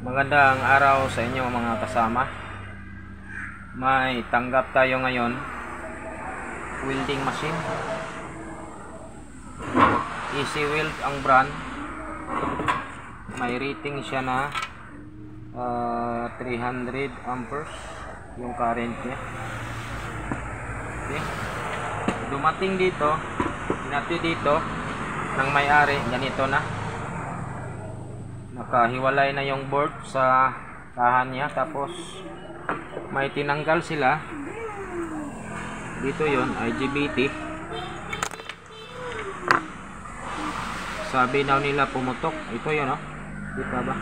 Magandang araw sa inyo mga kasama. May tanggap tayo ngayon welding machine. Easy Weld ang brand. May rating siya na 300 amperes yung current niya. Okay. Dumating dito, dito ng may-ari, ganito na. Nakahiwalay na yung board sa kahan niya, tapos may tinanggal sila dito, yon IGBT. Sabi daw nila pumutok, ito yun, oh. Kita ba?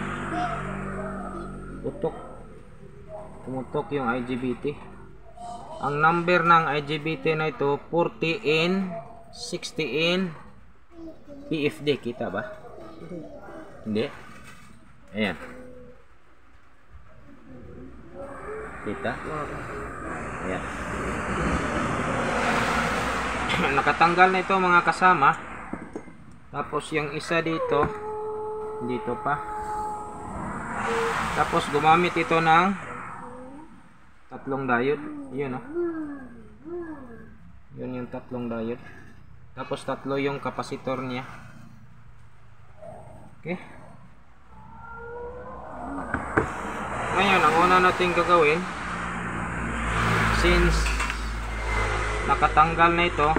Pumutok yung IGBT. Ang number ng IGBT na ito 40N 60N PFD, kita ba? Hindi. Ayan. Kita? Ayan. Nakatanggal na ito mga kasama. Tapos yung isa dito pa. Tapos gumamit ito ng tatlong diode. Yun, oh. Yun yung tatlong diode. Tapos tatlo yung kapasitor niya. Okay. Ngayon, ang una natin gagawin, since nakatanggal na ito,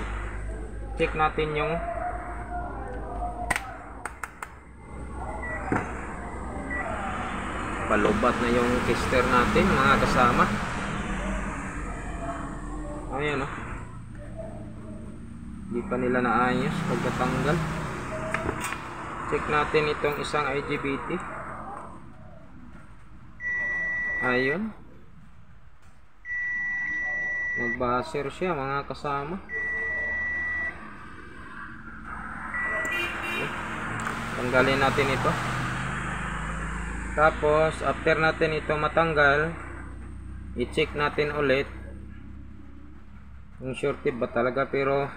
check natin yung palubat na yung tester natin mga kasama. Ayan, oh. Hindi pa nila naayos pagkatanggal. Check natin itong isang IGBT. Ayun, nag-buzzer siya mga kasama. Tanggalin natin ito. Tapos after natin ito matanggal, i-check natin ulit kung shorted ba talaga. Pero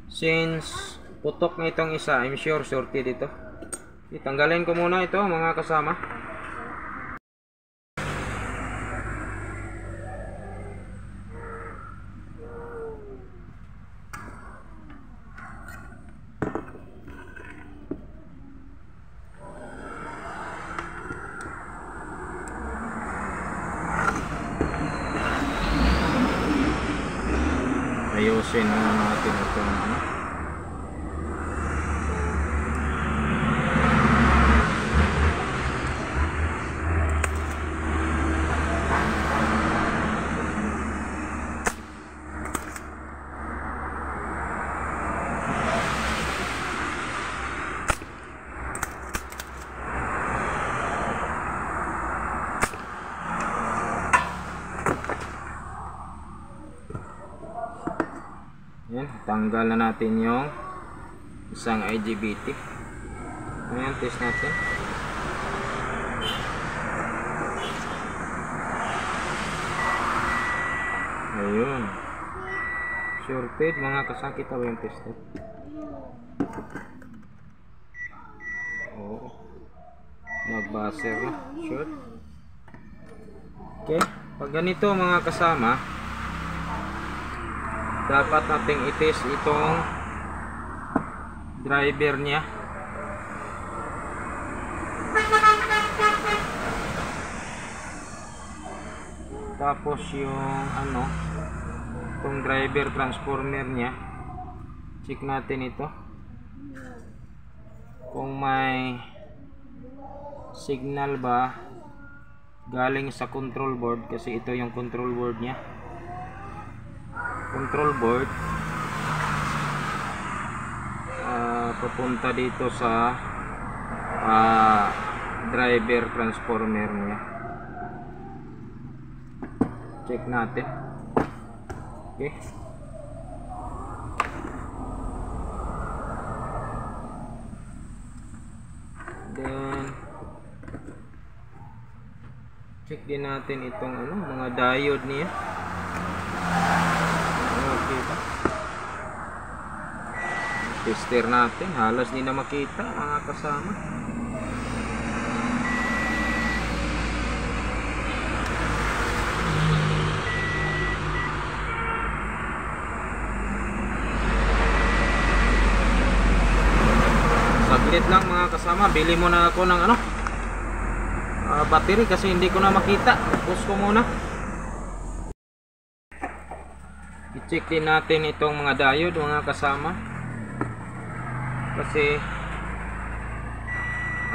since putok na itong isa, I'm sure shorted ito. Itanggalin ko muna ito mga kasama. Ayusin na natin ito. Yan, tanggal na natin yung isang IGBT. Ayan, test natin. Ayun, shorted mga kasakit. Ako yung tester. Oo, nag-buzzer na, short. Okay, pag ganito mga kasama, dapat nating i-test itong driver niya. Tapos yung itong driver transformer niya, check natin ito kung may signal ba galing sa control board, kasi ito yung control board niya. Control board papunta dito sa driver transformer niya. Check natin. Okay, then check din natin itong mga diode niya. Tester natin, halos di na makita mga kasama. Saglit lang mga kasama, bili muna ako ng ano, battery kasi hindi ko na makita. Pause ko muna. I-check din natin itong mga diode mga kasama. Kasi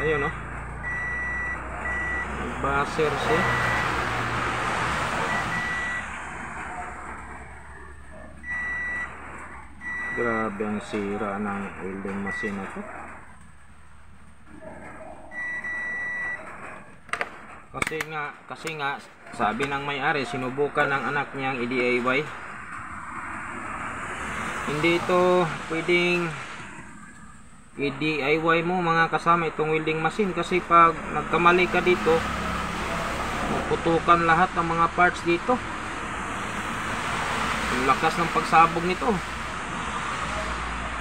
ayun, no, buzzer siya. Grabe ang sira ng welding machine na to. Kasi nga sabi ng may-ari, sinubukan ng anak niyang i-DIY. Hindi ito pwedeng i-DIY mo mga kasama itong welding machine, kasi pag nagkamali ka dito, maputukan lahat ng mga parts dito. Ang lakas ng pagsabog nito.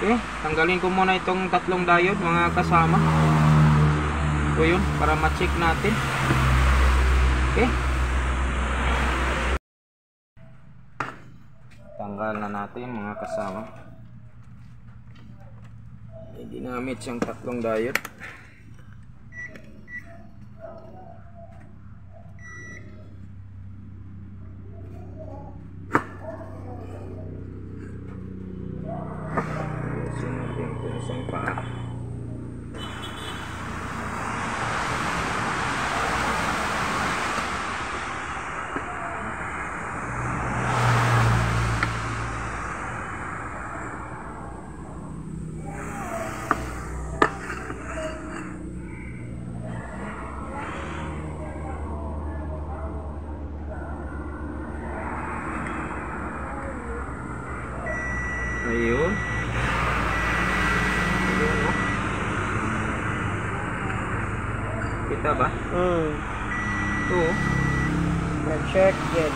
Okay, tanggalin ko muna itong tatlong diode mga kasama. Ito yun, para ma-check natin. Okay, tanggal na natin mga kasama. May ginamit siyang tatlong diode. Ayusin natin kung saan pa. Ayun. Ayun, no? Kita ba? Ito. Nag-short yan.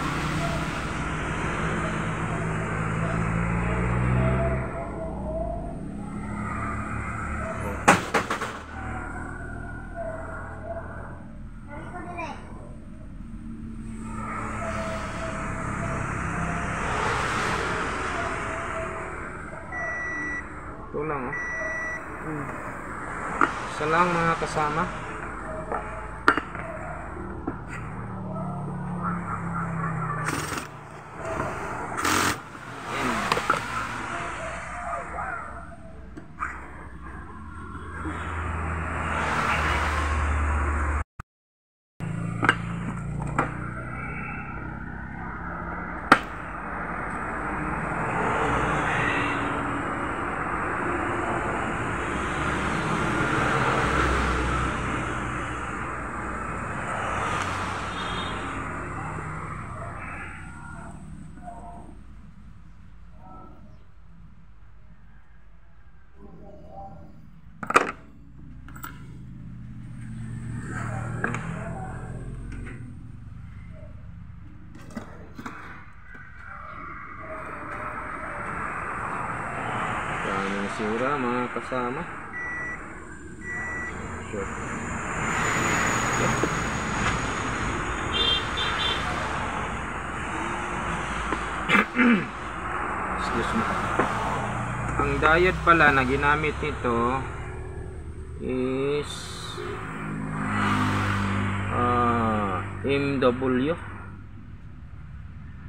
Ito lang, oh. Isa lang mga kasama. Daming sira mga kasama. Sure. Excuse me. Ang diode pala na ginamit nito is MW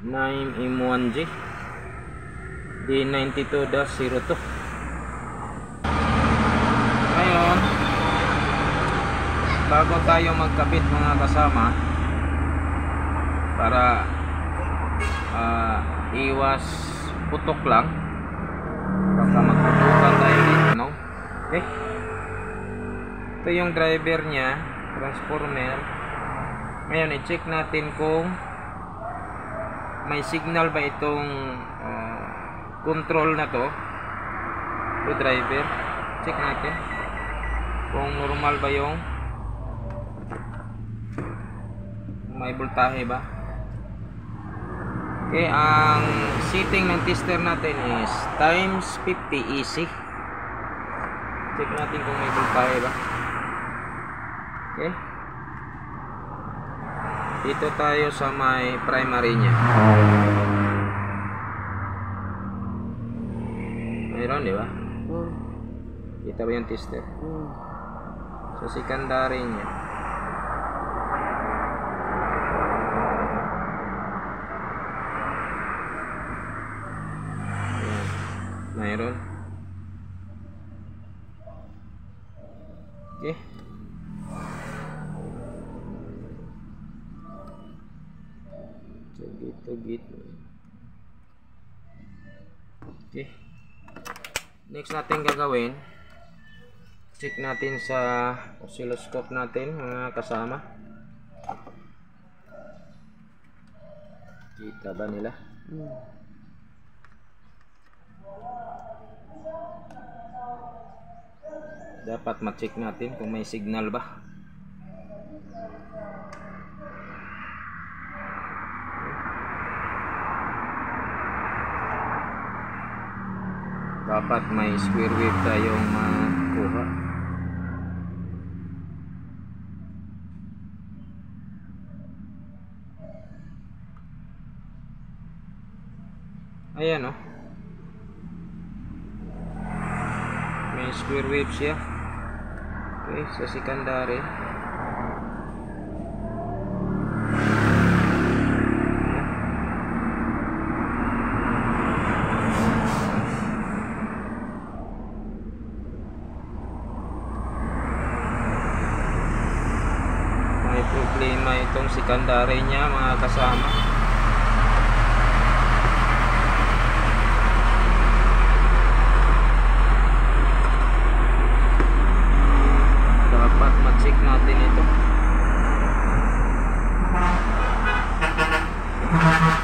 9M1G D92-02. Ngayon, bago tayo magkabit mga kasama, para iwas putok lang, baka magputukan tayo dito, no? Okay, ito yung driver nya, transformer. Ngayon i-check natin kung may signal ba itong control na to, driver. Check natin kung normal ba yung may voltahe ba. Okay, ang setting ng tester natin is times 50 easy. Check natin kung may voltahe ba. Okay, dito tayo sa may primary nya. Mayroon, di ba? Kita ba yung tester? Sa secondary niya. Ayan. Mayroon. Okay. Tugit. Okay. Next natin gagawin, check natin sa oscilloscope natin mga kasama. Kita ba nila? Dapat ma-check natin kung may signal ba. Dapat may square wave tayong makuha. Ayan o. May square wave siya. Okay, sa secondary. May problema itong secondary niya mga kasama. Dapat ma-check natin ito.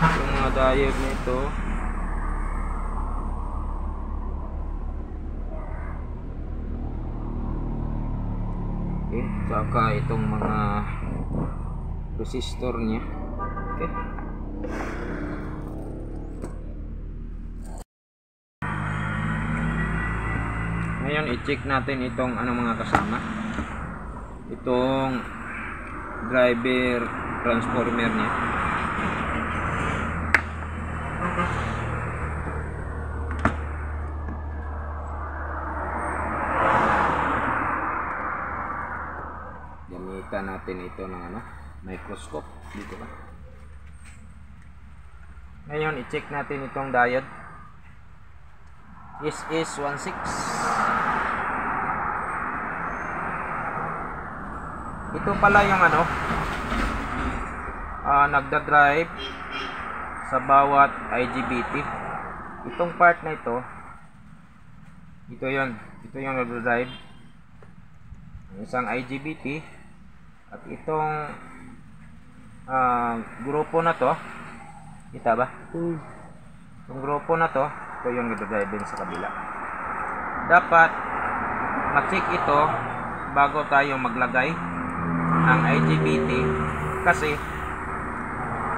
Yung mga diode nito. Okay, saka itong mga resistor niya. Okay. Ngayon i-check natin itong mga kasama. Itong driver transformer niya. Gamitan natin ito ng microscope dito ba. Ngayon i-check natin itong diode. SS16. Ito pala yung nagda-drive sa bawat IGBT. Itong part na ito, ito yung nagda-drive ang isang IGBT, at itong grupo na to, kita ba? Itong grupo na to, ito yung nagda-drive din sa kabila. Dapat ma-check ito bago tayo maglagay ng IGBT, kasi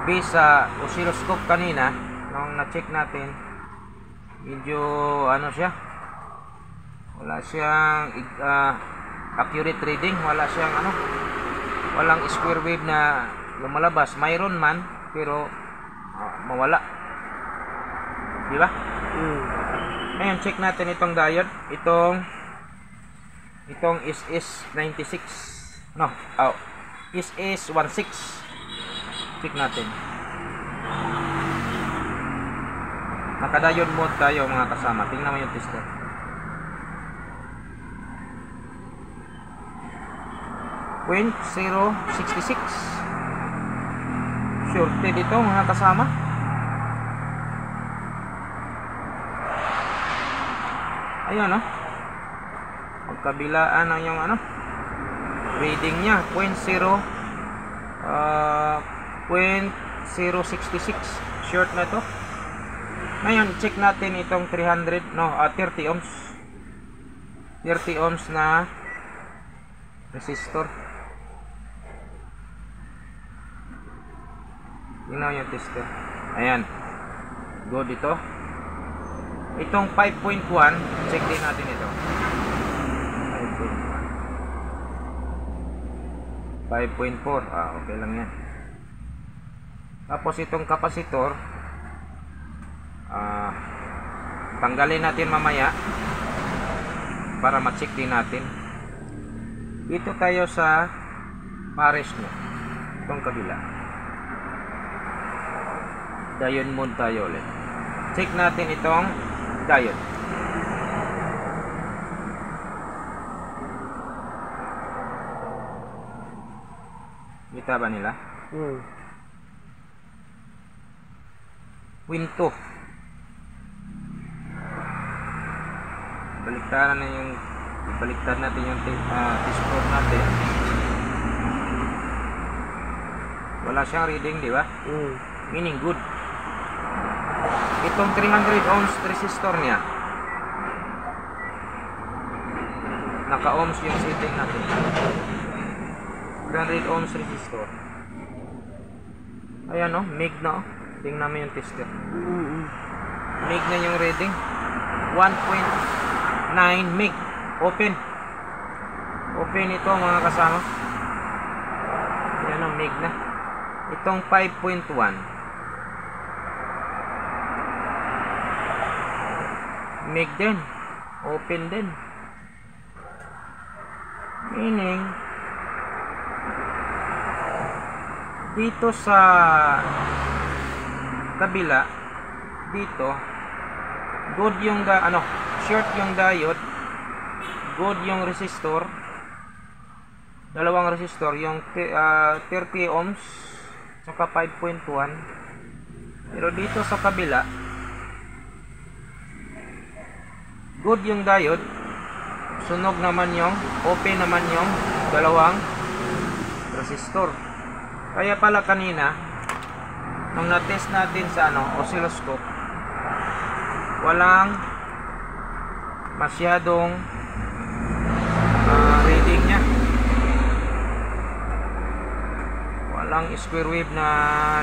based sa oscilloscope kanina nung na-check natin, medyo siya, wala siyang accurate reading, wala siyang walang square wave na lumalabas. Mayroon man pero mawala, di ba? Ngayon check natin itong diode, itong SS96, no, SS16. Check natin. Naka-diode mode tayo mga kasama. Tingnan mo yung tester. .066. Shorted ito mga kasama. Ayan magkabilaan ang yung reading niya. .066 short na to. Ngayon check natin itong 30 ohms 30 ohms na resistor. Tingnan yung tester. Ayan, good ito. Itong 5.1, check din natin ito. 5.4, okay lang yan. Tapos itong kapasitor, tanggalin natin mamaya. para ma-check din natin. Dito tayo sa pares mo, itong kabila. Diode mode tayo ulit. Check natin itong diode. Kita ba nila? Win 2. Baliktaran na yung baliktad natin yung test probe natin. Wala siyang reading, di ba? Meaning good. Itong 300 ohms resistor niya, naka ohms yung setting natin. 300 ohms resistor. Ayan o, mig na o. Tingnan mo yung tester. Mig na yung reading. 1.9 mig. Open. Open ito mga kasama. Ayan o, mig na. Itong 5.1. Mig din. Open din. Meaning, dito sa kabila, dito good yung short yung diode, good yung resistor, dalawang resistor, yung 30 ohms saka 5.1. pero dito sa kabila good yung diode, sunog naman yung, open naman yung dalawang resistor. Kaya pala kanina nung na-test natin sa oscilloscope, walang masyadong reading niya. Walang square wave na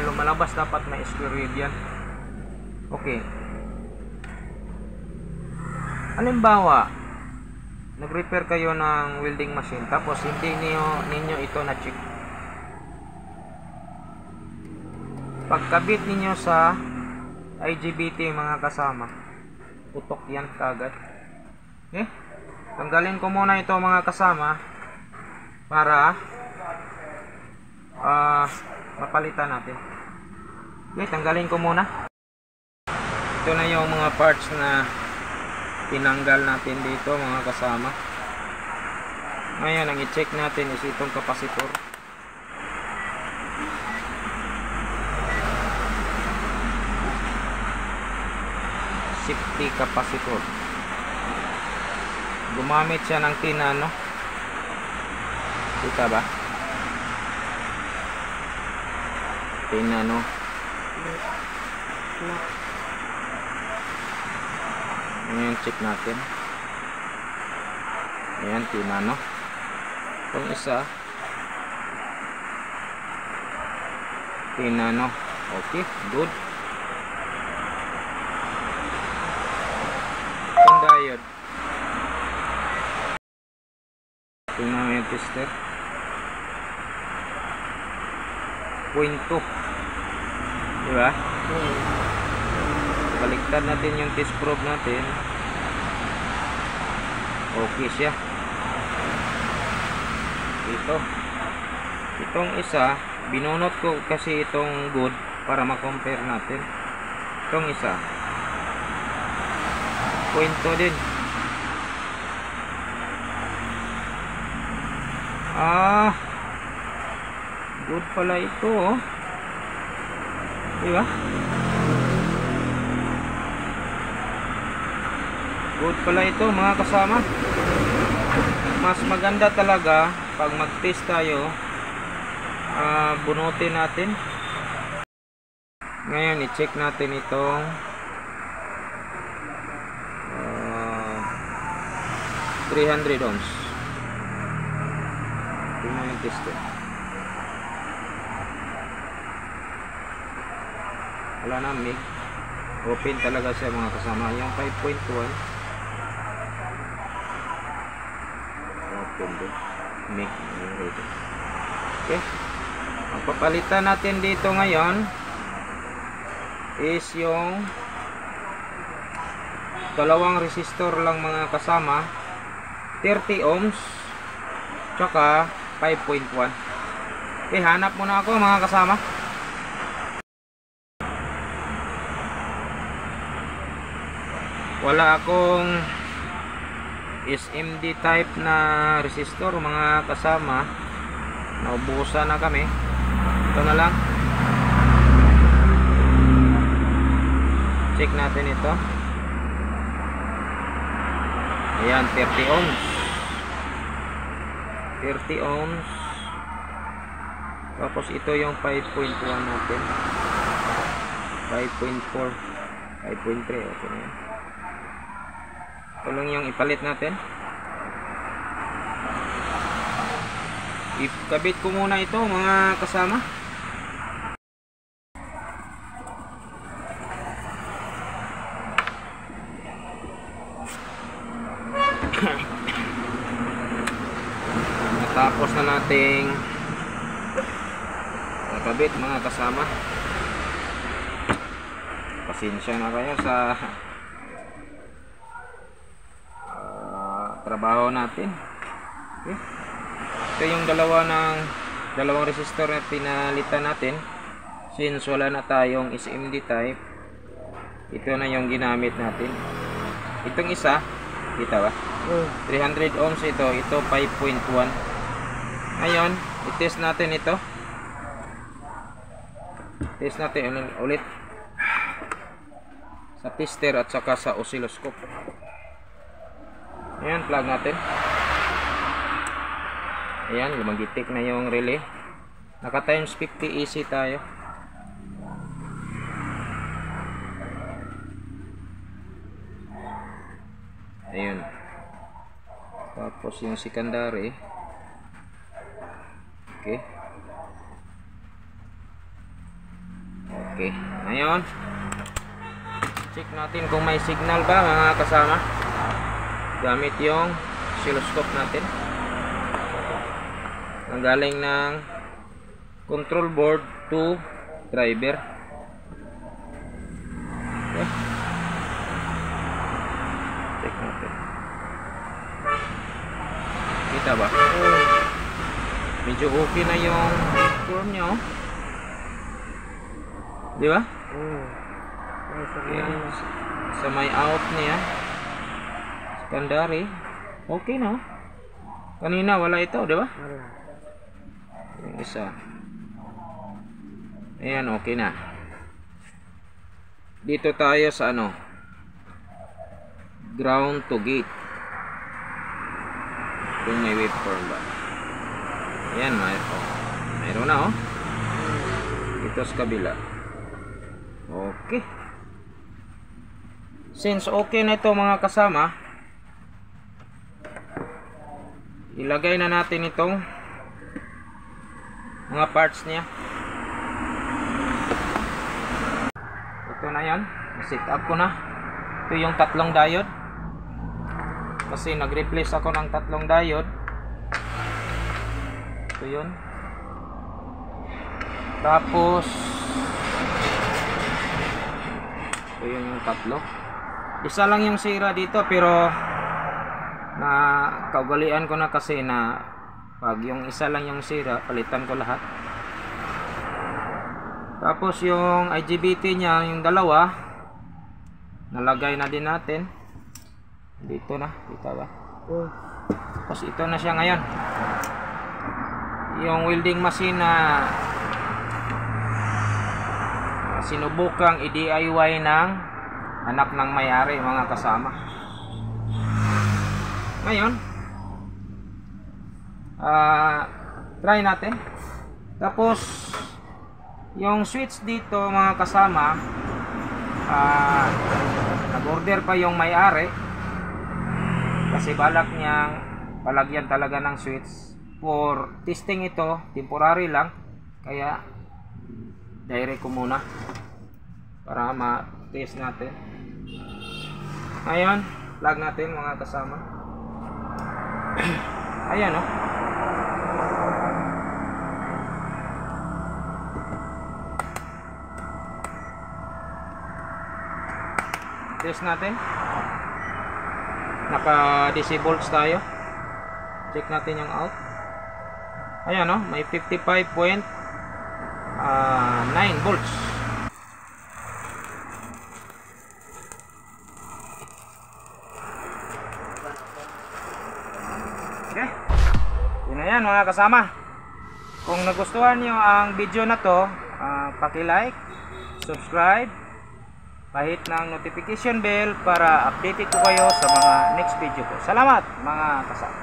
lumalabas. Dapat may square wave yan. Okay. Halimbawa, nag-repair kayo ng welding machine tapos hindi ninyo ito na-check. Pagkabit ninyo sa IGBT mga kasama, putok yan kagad. Okay? Tanggalin ko muna ito mga kasama para mapalitan natin. Okay, tanggalin ko muna. Ito na yung mga parts na tinanggal natin dito mga kasama. Ngayon ang i-check natin is itong kapasitor. Safety capacitor. Gumamit siya ng tinano. Kita ba? Tinano. Ngayon check natin. Ayan, tinano. Itong isa, tinano. Okay, good. Diode. Tingnan mo yung tester. 0.2. Diba? Baliktad natin yung test probe natin. Okay siya. Itong isa, binunot ko kasi itong good para ma-compare natin. Itong isa, 0.2 din. Good pala ito, oh. Diba? Good pala ito mga kasama. Mas maganda talaga pag mag-test tayo, bunutin natin. Ngayon i-check natin itong 300 ohms. Tingnan yung tester. Wala na mig. Open talaga siya mga kasama. Yung 5.1 open din. Mig. Okay. Ang papalitan natin dito ngayon is yung dalawang resistor lang mga kasama. 30 ohms tsaka 5.1. Okay, hanap muna ako mga kasama. Wala akong SMD type na resistor mga kasama. Naubusan na kami. Ito na lang. Check natin ito. Ayan, 30 ohms. 30 ohms. Tapos ito yung 5.1 natin. 5.4. 5.3. Okay na yan. Ito lang yung ipalit natin. Ikabit ko muna ito mga kasama. Natapos na nating nakabit mga kasama. Pasensya na kayo sa trabaho natin. Okay. Ito yung dalawang resistor na pinalitan natin. Since wala na tayong SMD type, ito na yung ginamit natin. Itong isa, kita ba? 300 ohms ito 5.1. Ngayon, i-test natin ito. Test natin ulit sa tester at saka sa oscilloscope. Ayan, plug natin. Ayan, lumagitik na yung relay. Naka times 50 AC tayo. Ayun. Tapos yung secondary. Okay. Okay. Ngayon, check natin kung may signal ba mga kasama. Gamit yung oscilloscope natin. Ang galing ng control board to driver. Okay. Check natin. Kita ba? Medyo okay na yung form niya, oh. Di ba? Okay. Sa may out niya. Secondary. Okay na. Kanina wala ito, di ba? Yung isa. Ayan, okay na. Dito tayo sa ground to gate. Kung may waveform ba. Ayan, mayroon na, oh. Dito sa kabila. Okay. Since okay na ito mga kasama, ilagay na natin itong mga parts niya. Ito na yan. Set up ko na. Ito yung tatlong diode. Kasi nag-replace ako ng tatlong diode. Ito yun. Tapos ito yun yung tatlo. Isa lang yung sira dito, pero na kaugalian ko na kasi na pag yung isa lang yung sira, palitan ko lahat. Tapos yung IGBT niya, yung dalawa, nalagay na din natin. Dito na, kita ba? Tapos ito na siya ngayon. Yung welding machine na sinubukang i-DIY ng anak ng may-ari mga kasama. Ngayon, try natin. Tapos yung switch dito mga kasama, nag-order pa yung may-ari kasi balak niyang palagyan talaga ng switch. For testing ito, temporary lang, kaya direct ko muna para ma-test natin. Ngayon, plug natin mga kasama. Ayan, oh. Test natin. Naka DC volts tayo. Check natin yung out. Ayan, no? May 55.9 volts. Okay. Yun na yan mga kasama. Kung nagustuhan nyo ang video na to, paki-like, subscribe, pahit ng notification bell para updated ko kayo sa mga next video ko. Salamat mga kasama.